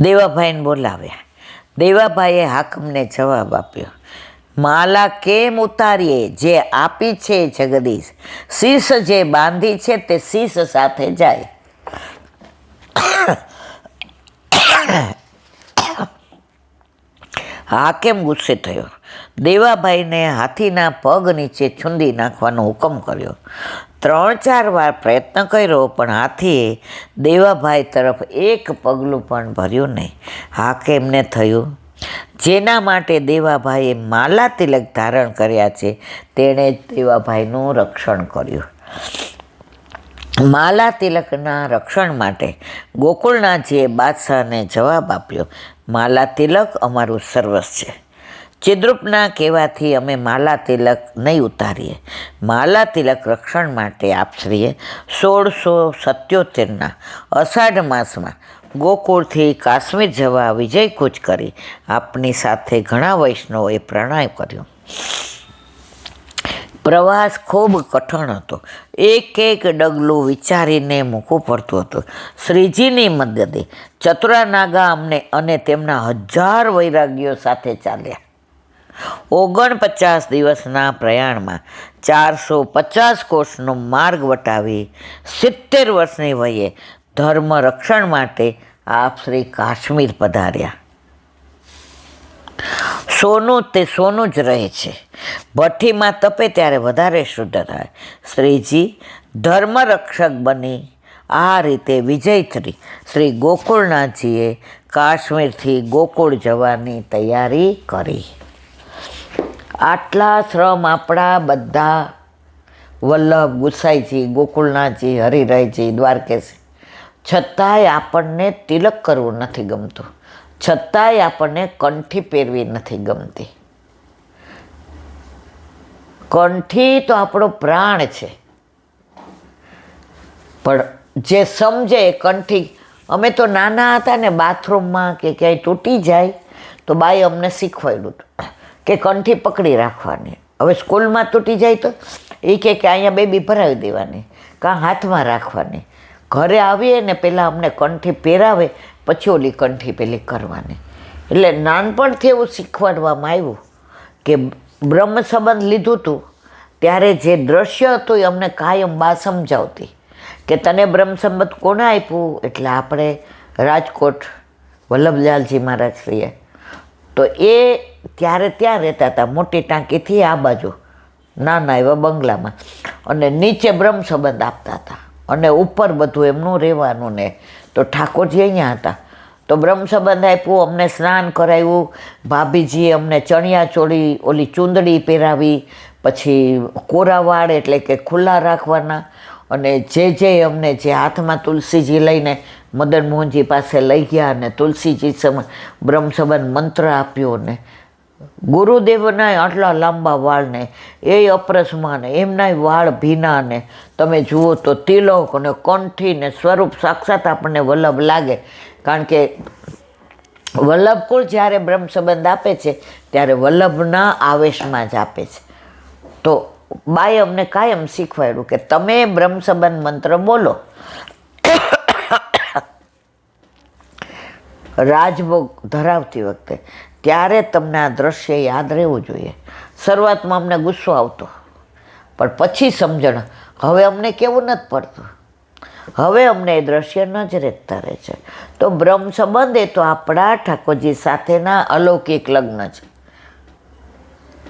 દેવાભાઈને બોલાવ્યા. દેવાભાઈએ હાકમને જવાબ આપ્યો, માલા કેમ ઉતારીએ? જે આપી છે જગદીશ, શીશ જે બાંધી છે તે શીશ સાથે જાય. હાકેમ ગુસ્સે થયો. દેવાભાઈને હાથીના પગ નીચે છૂંદી નાખવાનો હુકમ કર્યો. 3-4 વાર પ્રયત્ન કર્યો, પણ હાથીએ દેવાભાઈ તરફ એક પગલું પણ ભર્યું નહીં. હાકેમને થયું, જેના માટે દેવાભાઈએ માલા તિલક ધારણ કર્યા છે તેણે જ દેવાભાઈનું રક્ષણ કર્યું. માલા તિલકના રક્ષણ માટે ગોકુળનાથજીએ બાદશાહને જવાબ આપ્યો, માલા તિલક અમારું સર્વસ્વ છે. ચિદ્રુપના કહેવાથી અમે માલા તિલક નહીં ઉતારીએ. માલા તિલક રક્ષણ માટે આપશ્રીએ 1677ના અષાઢ માસમાં ગોકુળથી કાશ્મીર જવા વિજય કૂચ કરી આપની સાથે ઘણા વૈષ્ણવોએ પ્રણામ કર્યો. પ્રવાસ ખૂબ કઠણ હતો. એક ડગલું વિચારીને મૂકવું પડતું હતું. શ્રીજીની મદદે ચતુરાનાગા અમને અને તેમના 1000 વૈરાગીઓ સાથે ચાલ્યા. 49 દિવસના પ્રયાણમાં 450 કોષનો માર્ગ વટાવી 70 વર્ષની વયે ધર્મ રક્ષણ માટે આપ શ્રી કાશ્મીર પધાર્યા. સોનું તે સોનું જ રહે છે. ભઠ્ઠીમાં તપે ત્યારે વધારે શુદ્ધ થાય. શ્રીજી ધર્મરક્ષક બની આ રીતે વિજય થઈ શ્રી ગોકુળનાથજીએ કાશ્મીરથી ગોકુળ જવાની તૈયારી કરી. આટલા શ્રમ આપણા બધા વલ્લભ, ગુસાઈજી, ગોકુળનાથજી, હરિરાયજી, દ્વારકેશી, છતાંય આપણને તિલક કરવું નથી ગમતું. છતાંય આપણને કંઠી પહેરવી નથી ગમતી. કંઠી તો આપણો પ્રાણ છે, પણ જે સમજે કંઠી. અમે તો નાના હતા ને, બાથરૂમમાં કે ક્યાંય તૂટી જાય તો બાઈ અમને શીખવાડ્યું કે કંઠી પકડી રાખવાની. હવે સ્કૂલમાં તૂટી જાય તો એ કે અહીંયા બેબી ભરાવી દેવાની, કાં હાથમાં રાખવાની. ઘરે આવીએ ને પહેલાં અમને કંઠી પહેરાવે, પછી ઓલી કંઠી પેલી કરવાની. એટલે નાનપણથી એવું શીખવાડવામાં આવ્યું કે બ્રહ્મ સંબંધ લીધું હતું ત્યારે જે દ્રશ્ય હતું એ અમને કાયમ બા સમજાવતી કે તને બ્રહ્મ સંબંધ કોને આપ્યું? એટલે આપણે રાજકોટ વલ્લભલાલજી મહારાજ શ્રીએ. તો એ ત્યારે ત્યાં રહેતા હતા, મોટી ટાંકીથી આ બાજુ નાના એવા બંગલામાં, અને નીચે બ્રહ્મ સંબંધ આપતા હતા અને ઉપર બધું એમનું રહેવાનું. ને તો ઠાકોરજી અહીંયા હતા તો બ્રહ્મ સંબંધ આપ્યું, અમને સ્નાન કરાવ્યું. ભાભીજીએ અમને ચણિયા ચોળી ઓલી ચૂંદડી પહેરાવી, પછી કોરાવાળ એટલે કે ખુલ્લા રાખવાના. અને જે અમને જે હાથમાં તુલસીજી લઈને મદન મોહનજી પાસે લઈ ગયા અને તુલસીજી બ્રહ્મ સંબંધ મંત્ર આપ્યો. ને ગુરુદેવના આટલા લાંબા વાળને એ અપરસમાં ને એમના વાળ ભીના ને તમે જુઓ તો તિલક અને કંઠી ને સ્વરૂપ સાક્ષાત આપણને વલ્લભ લાગે. કારણ કે વલ્લભકુળ જ્યારે બ્રહ્મ સંબંધ આપે છે ત્યારે વલ્લભના આવેશમાં જ આપે છે. તો બાએ અમને કાયમ શીખવાડ્યું કે તમે બ્રહ્મ સંબંધ મંત્ર બોલો. રાજભોગ ધરાવતી વખતે ત્યારે તમને આ દ્રશ્ય યાદ રહેવું જોઈએ. શરૂઆતમાં અમને ગુસ્સો આવતો, પણ પછી સમજણ. હવે અમને કેવું નથી પડતું, હવે અમને એ દ્રશ્ય નજરે રહે છે. તો બ્રહ્મ સંબંધ એ તો આપણા ઠાકોરજી સાથેના અલૌકિક લગ્ન છે.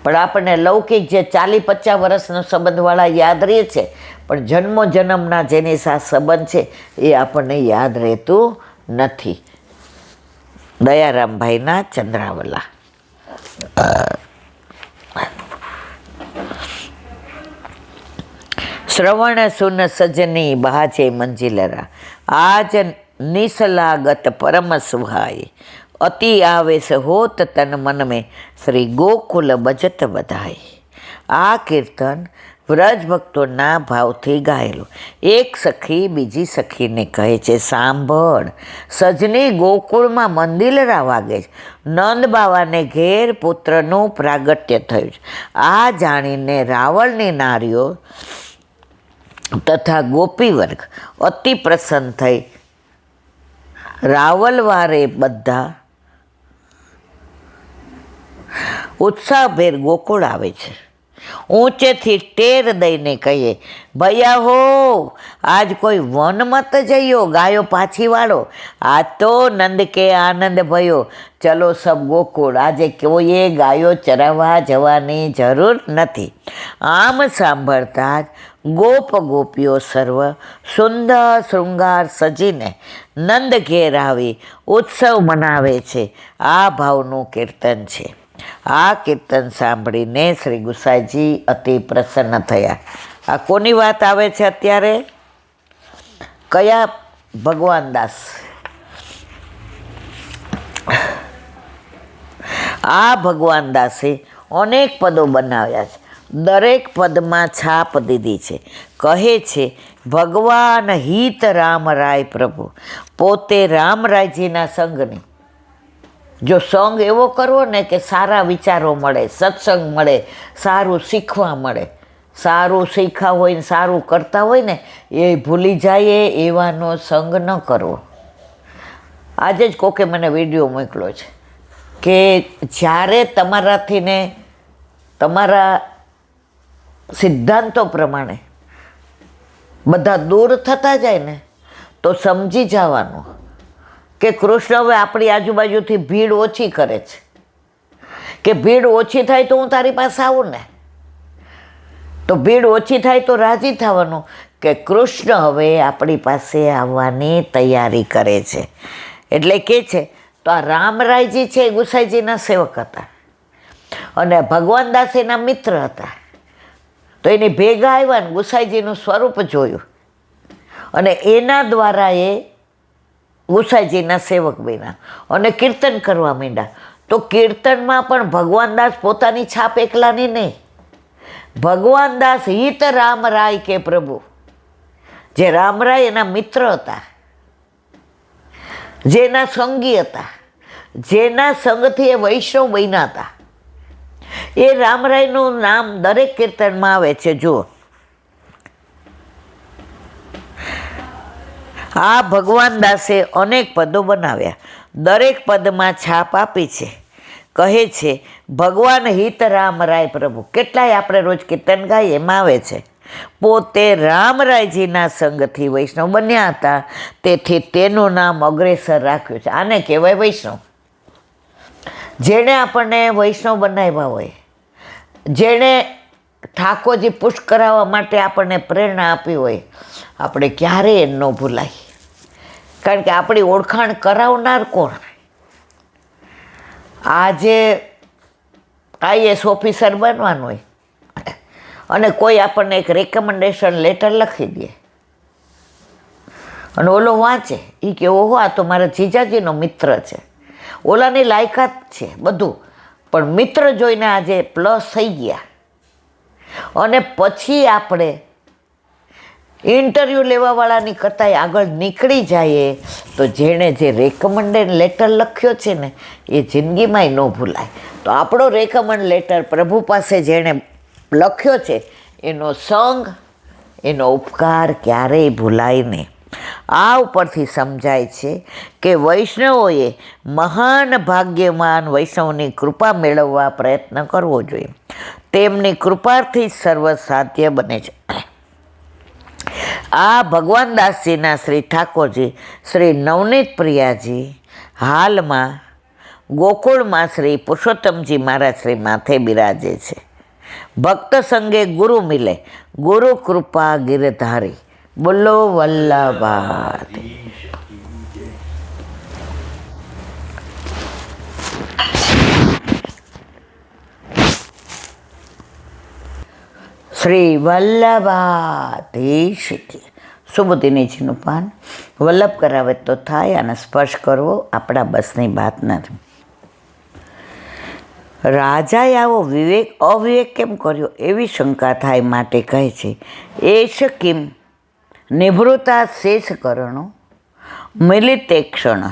પણ આપણને લૌકિક જે 40-50 વર્ષનો સંબંધવાળા યાદ રહે છે, પણ જન્મો જન્મના જેની સાથે સંબંધ છે એ આપણને યાદ રહેતું નથી. દયારામભાઈના ચંદ્રાવલા. શ્રવણ સુન સજની બહાજે મંજિલરા, આજ નિસલાગત પરમ સુહાય, અતિ આવેશ હોત તન મન में શ્રી ગોકુલ બજત બધાય. આ કીર્તન વ્રજ ભક્તોના ભાવથી ગાયેલું. એક સખી બીજી સખીને કહે છે, સાંભળ સજની ગોકુળમાં મંદિલરા વાગે છે. નંદ બાવાને ઘેર પુત્રનું પ્રાગટ્ય થયું છે. આ જાણીને રાવણની નારીઓ તથા ગોપી વર્ગ અતિ પ્રસન્ન થઈ રાવલવારે બધા ઉત્સાહભેર ગોકુળ આવે છે. ઊંચેથી ટેર દઈને કહીએ, ભૈયા હો, આજ કોઈ વન મત જઈયો, ગાયો પાછી વાળો, આ તો નંદ કે આનંદ ભયો, ચલો સબ ગોકુળ. આજે કોઈએ ગાયો ચરાવવા જવાની જરૂર નથી. આમ સાંભળતા જ ગોપ ગોપીઓ સર્વ સુંદર શૃંગાર સજીને નંદ ઘેર આવી ઉત્સવ મનાવે છે. આ ભાવનું કીર્તન છે. આ કીર્તન સાંભળીને શ્રી ગુસાઈજી અતિ પ્રસન્ન થયા. આ કોની વાત આવે છે અત્યારે? કયા? ભગવાન દાસ. આ ભગવાન દાસે અનેક પદો બનાવ્યા છે. દરેક પદમાં છાપ દીધી છે. કહે છે ભગવાન હિત રામ રાય પ્રભુ. પોતે રામરાયજીના સંગની, જો સંગ એવો કરવો ને કે સારા વિચારો મળે, સત્સંગ મળે, સારું શીખવા મળે, સારું શીખા હોય ને સારું કરતા હોય ને એ ભૂલી જાય એવાનો સંગ ન કરવો. આજે જ કોકે મને વિડીયો મોકલ્યો છે કે જ્યારે તમારાથી ને તમારા સિદ્ધાંતો પ્રમાણે બધા દૂર થતા જાય ને તો સમજી જવાનું કે કૃષ્ણ હવે આપણી આજુબાજુથી ભીડ ઓછી કરે છે, કે ભીડ ઓછી થાય તો હું તારી પાસે આવું ને, તો ભીડ ઓછી થાય તો રાજી થવાનું કે કૃષ્ણ હવે આપણી પાસે આવવાની તૈયારી કરે છે. એટલે કે છે તો આ રામરાયજી છે એ ગુસાઈજીના સેવક હતા અને ભગવાન દાસ એના મિત્ર હતા. તો એની ભેગા આવ્યા ને ગુસાઈજીનું સ્વરૂપ જોયું અને એના દ્વારા એ ગુસાઈજીના સેવક બન્યા અને કીર્તન કરવા માંડ્યા. તો કીર્તનમાં પણ ભગવાન દાસ પોતાની છાપ એકલાની નહીં, ભગવાન દાસ હિત રામરાય કે પ્રભુ, જે રામરાય એના મિત્ર હતા, જેના સંગી હતા, જેના સંગથી એ વૈષ્ણવ બન્યા હતા, એ રામરાયનું નામ દરેક કીર્તનમાં આવે છે. જુઓ, આ ભગવાન દાસે અનેક પદો બનાવ્યા, દરેક પદમાં છાપ આપી છે. કહે છે ભગવાન હિત રામરાય પ્રભુ. કેટલાય આપણે રોજ કીર્તન ગાઈએ એમાં આવે છે પોતે રામરાયજીના સંગથી વૈષ્ણવ બન્યા હતા, તેથી તેનું નામ અગ્રેસર રાખ્યું છે. આને કહેવાય વૈષ્ણવ. જેણે આપણને વૈષ્ણવ બનાવ્યા હોય, જેણે ઠાકોરજી પુષ્ટ કરાવવા માટે આપણને પ્રેરણા આપી હોય, આપણે ક્યારેય ન ભૂલાય. કારણ કે આપણી ઓળખાણ કરાવનાર કોણ? આજે આઈએસ ઓફિસર બનવાનું હોય અને કોઈ આપણને એક રેકમેન્ડેશન લેટર લખી દે અને ઓલો વાંચે, એ કે ઓહો આ તો મારા જીજાજીનો મિત્ર છે, ઓલાની લાયકાત છે બધું, પણ મિત્ર જોઈને આજે પ્લસ થઈ ગયા અને પછી આપણે ઇન્ટરવ્યૂ લેવાવાળાની કરતાં આગળ નીકળી જાય તો જેણે જે રેકમેન્ડેડ લેટર લખ્યો છે ને એ જિંદગીમાંય ન ભૂલાય. તો આપણો રેકમેન્ડ લેટર પ્રભુ પાસે જેણે લખ્યો છે એનો સંગ, એનો ઉપકાર ક્યારેય ભૂલાય નહીં. આ ઉપરથી સમજાય છે કે વૈષ્ણવોએ મહાન ભાગ્યવાન વૈષ્ણવની કૃપા મેળવવા પ્રયત્ન કરવો જોઈએ. તેમની કૃપાથી જ સર્વ સાધ્ય બને છે. આ ભગવાન દાસજીના શ્રી ઠાકોરજી શ્રી નવનીત પ્રિયાજી હાલમાં ગોકુળમાં શ્રી પુરુષોત્તમજી મહારાજ શ્રી માથે બિરાજે છે. ભક્ત સંગે ગુરુ મિલે, ગુરુ કૃપા ગિરધારી. બોલો વલ્લભાધી. શ્રી વલ્લભાધીશજી. સુબુદ્ધિનીજીનું પાન વલ્લભ કરાવે તો થાય અને સ્પર્શ કરવો આપણા બસની વાત નથી. રાજાએ આવો અવિવેક કેમ કર્યો એવી શંકા થાય માટે કહે છે એશ કિમ નિભૃતા શેષ કરણો મિલિતે ક્ષણ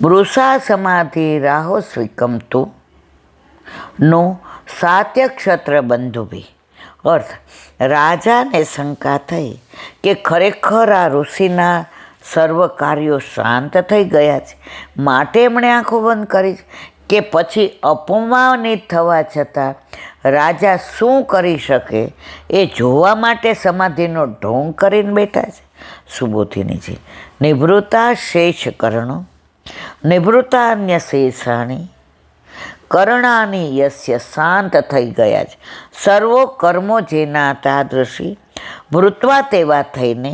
વૃષા સમાધિ રાહો સ્વીકમતું નો સાત્ય ક્ષત્ર બંધુભી. અર્થ, રાજાને શંકા થઈ કે ખરેખર આ ઋષિના સર્વ કાર્યો શાંત થઈ ગયા છે માટે એમણે આંખો બંધ કરી કે પછી અપમાનિત થવા છતાં રાજા શું કરી શકે એ જોવા માટે સમાધિનો ઢોંગ કરીને બેઠા છે. સુબોધિનીજી, નિવૃત્તા શેષ કરણો નિવૃત્તાન્ય શેષાણી કરણાની યસ્ય શાંત થઈ ગયા છે. સર્વો કર્મો જેના તાદૃશી મૃત્વા તેવા થઈને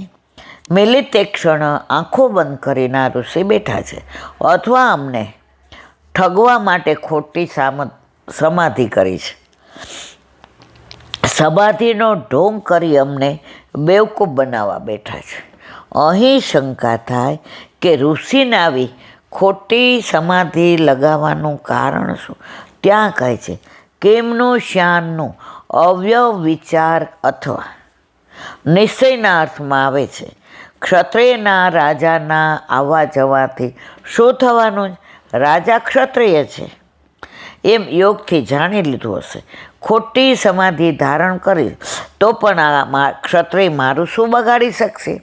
મિલિત એક ક્ષણ આંખો બંધ કરીને આ ઋષિ બેઠા છે અથવા અમને ઠગવા માટે ખોટી સમાધિ કરી છે. સમાધિનો ઢોંગ કરી અમને બેવકૂફ બનાવવા બેઠા છે. અહીં શંકા થાય કે ઋષિને આવી ખોટી સમાધિ લગાવવાનું કારણ શું? ત્યાં કહે છે કેમનું શ્યાનનું અવ્યવ વિચાર અથવા નિશ્ચયના અર્થમાં આવે છે. ક્ષત્રિયના રાજાના આવવા જવાથી શું થવાનું? રાજા ક્ષત્રિય છે એમ યોગથી જાણી લીધું હશે. ખોટી સમાધિ ધારણ કરી તો પણ આ ક્ષત્રિય મારું શું બગાડી શકશે?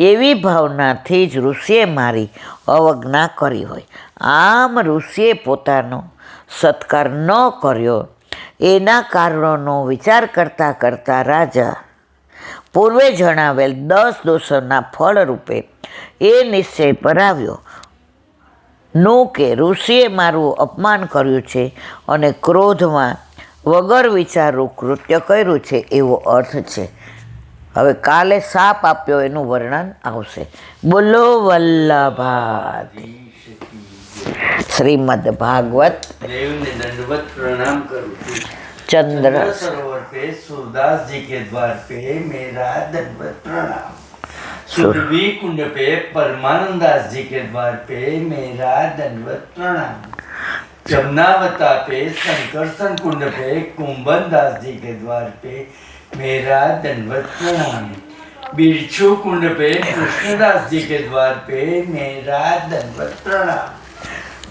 એવી ભાવનાથી જ ઋષિએ મારી અવજ્ઞા કરી હોય. આમ ઋષિએ પોતાનો સત્કાર ન કર્યો એના કારણોનો વિચાર કરતાં કરતાં રાજા પૂર્વે જણાવેલ 10 દોષોના ફળ રૂપે એ નિશ્ચય પર આવ્યો નું કે ઋષિએ મારું અપમાન કર્યું છે અને ક્રોધમાં વગર વિચારનું કૃત્ય કર્યું છે એવો અર્થ છે. હવે કાલે સાપ આપ્યો એનું વર્ણન આવશે. બોલો વલ્લભાધી. શ્રીમદ ભાગવત. देवने दंडवत प्रणाम करूं चंद्र सरोवर पे सूरदास जी के द्वार पे मेरा दंडवत प्रणाम. सुरभि कुंड पे परमानंदास जी के द्वार पे मेरा दंडवत प्रणाम. जमुनावता पे संकर्षण कुंड पे कुंभन दास जी के द्वार पे मेरा दंडवत प्रणाम. बिरछू कुंड पे कृष्णदास जी के द्वार पे मेरा दंडवत प्रणाम.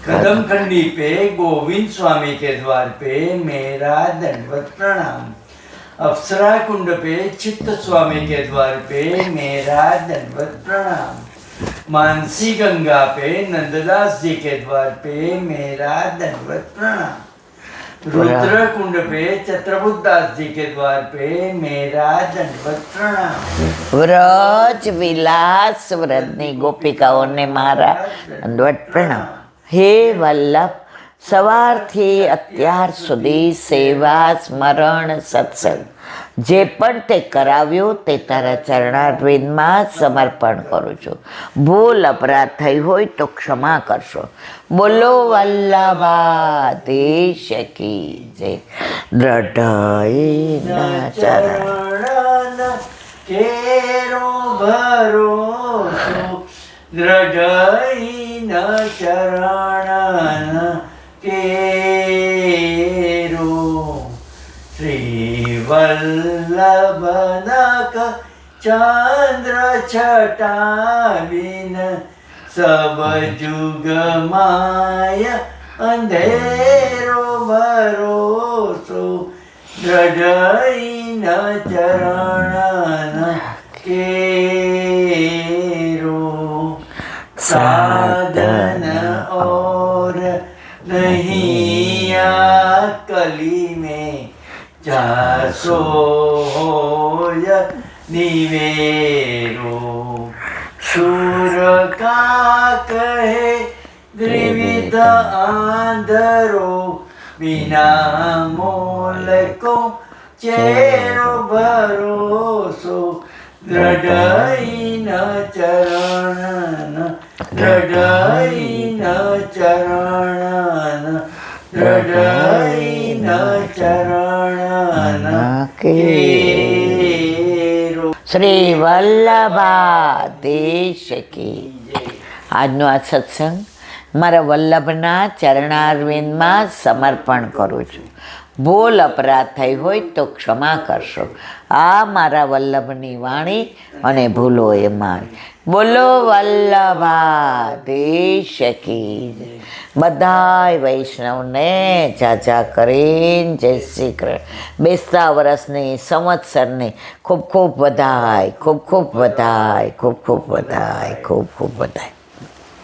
कदम खंडी पे गोविंद स्वामी के द्वार पे मेरा दंडवत प्रणाम. अप्सरा कुंड पे चित्त स्वामी के द्वार पे मेरा दंडवत प्रणाम. मानसी गंगा पे नंददास जी के द्वार पे मेरा दंडवत प्रणाम. रुद्र कुंड पे चत्रबुद्धास जी के द्वार पे मेरा दंडवत प्रणाम. વ્રજ વિલાસ વ્રજની ગોપિકાઓને મારા દંડવત પ્રણામ. હે વલ્લભ, સવારથી અત્યાર સુધી સેવા સ્મરણ સત્સંગ જે પણ તે કરાવ્યું તે તારા ચરણારવિંદમાં સમર્પણ કરું છું. ભૂલ અપરાધ થઈ હોય તો ક્ષમા કરશો. બોલો વલ્લભાધીશ કી જય. દ્રઢઈના ચરણ કેરો ભરોસો દ્રઢઈન ચરણ કેરો. શ્રી વલ્લભનક ચંદ્ર છટાવીન સબ જુગ માય અંધેરો ભરોસો દ્રઢઈન ચરણ केरो. साधन और नहीं कली में जासो निवेरो. सूर का कहे द्विविध आंधरो बिना मोल को चेरो भरोसो દ્રઢઈન ચરણ દ્રઢઈન ચરણ દ્રઢઈન ચરણ કેરો. શ્રી વલ્લભાધીશ કી જય. આજનો આ સત્સંગ મારા વલ્લભના ચરણારવિંદમાં સમર્પણ કરું છું. ભૂલ અપરાધ થઈ હોય તો ક્ષમા કરશો. આ મારા વલ્લભની વાણી અને ભૂલો એ મારી. બોલો વલ્લભાધીશ કી જય. બધાય વૈષ્ણવને જાજા કરીને જય શ્રી કૃષ્ણ. બેસતા વર્ષની સંવત્સરની ખૂબ ખૂબ વધાય, ખૂબ ખૂબ વધાય, ખૂબ ખૂબ વધાય, ખૂબ ખૂબ વધાય.